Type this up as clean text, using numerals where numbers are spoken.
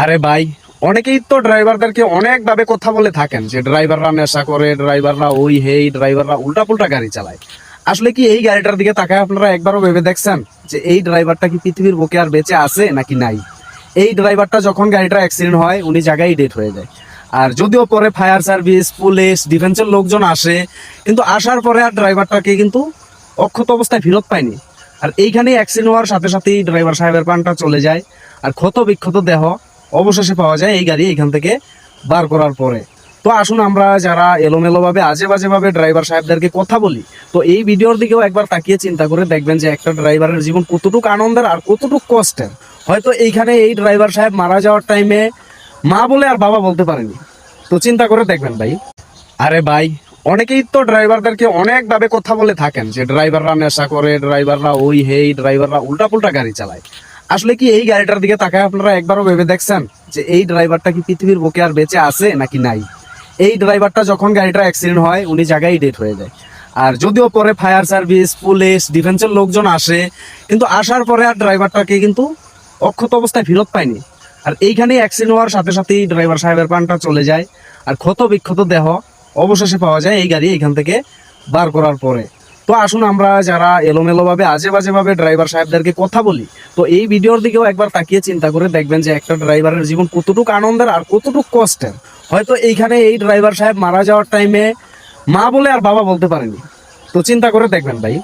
আরে ভাই, অনেকেই তো ড্রাইভারদেরকে অনেক ভাবে কথা বলে থাকেন যে ড্রাইভাররা নেশা করে, ড্রাইভাররা ওই হেই, ড্রাইভাররা উল্টাপুল্টা গাড়ি চালায়। আসলে কি এই গাড়িটার দিকে তাকায় আপনারা একবারও ভেবে দেখছেন যে এই ড্রাইভারটা কি পৃথিবীর বুকে আর বেঁচে আছে নাকি নাই? এই ড্রাইভারটা যখন গাড়িটা অ্যাক্সিডেন্ট হয় উনি জায়গায় ডেথ হয়ে যায়। আর যদিও পরে ফায়ার সার্ভিস, পুলিশ, ডিফেন্সের লোকজন আসে, কিন্তু আসার পরে আর ড্রাইভারটাকে কিন্তু অক্ষত অবস্থায় ফেরত পায়নি। আর এইখানেই অ্যাক্সিডেন্ট হওয়ার সাথে সাথেই ড্রাইভার সাহেবের প্রাণটা চলে যায়। আর ক্ষত বিক্ষত দেহ অবশেষে পাওয়া যায় এই গাড়ি এখান থেকে বার করার পরে। তো আসুন আমরা যারা এলোমেলো ভাবে আজে বাজে ভাবে ড্রাইভার সাহেবদেরকে কথা বলি, তো এই ভিডিওর দিকেও একবার তাকিয়ে চিন্তা করে দেখবেন যে একটা ড্রাইভারের জীবন কতটুকু আনন্দের আর কতটুকু কষ্টের। হয়তো এইখানে এই ড্রাইভার সাহেব মারা যাওয়ার টাইমে মা বলে আর বাবা বলতে পারেনি। তো চিন্তা করে দেখবেন ভাই। আরে ভাই, অনেকেই তো ড্রাইভারদেরকে অনেক ভাবে কথা বলে থাকেন যে ড্রাইভাররা নেশা করে, ড্রাইভাররা ওই হেই, ড্রাইভাররা উল্টাপুল্টা গাড়ি চালায়। আসলে কি এই গাড়িটার দিকে তাকায় আপনারা একবারও ভেবে দেখছেন যে এই ড্রাইভারটা কি পৃথিবীর বুকে আর বেঁচে আছে নাকি নাই? এই ড্রাইভারটা যখন গাড়িটা অ্যাক্সিডেন্ট হয় উনি জায়গায় ডেথ হয়ে যায়। আর যদিও পরে ফায়ার সার্ভিস, পুলিশ, ডিফেন্সের লোকজন আসে, কিন্তু আসার পরে আর ড্রাইভারটাকে কিন্তু অক্ষত অবস্থায় ফেরত পায়নি। আর এইখানেই অ্যাক্সিডেন্ট হওয়ার সাথে সাথেই ড্রাইভার সাহেবের প্রাণটা চলে যায়। আর ক্ষত বিক্ষত দেহ অবশেষে পাওয়া যায় এই গাড়ি এখান থেকে বার করার পরে। তো আসুন আমরা যারা এলোমেলো ভাবে আজে বাজে ভাবে ড্রাইভার সাহেবদেরকে কথা বলি, তো এই ভিডিওর দিকেও একবার তাকিয়ে চিন্তা করে দেখবেন যে একটা ড্রাইভারের জীবন কতটুকু আনন্দের আর কতটুকু কষ্টের। হয়তো এইখানে এই ড্রাইভার সাহেব মারা যাওয়ার টাইমে মা বলে আর বাবা বলতে পারেনি। তো চিন্তা করে দেখবেন ভাই।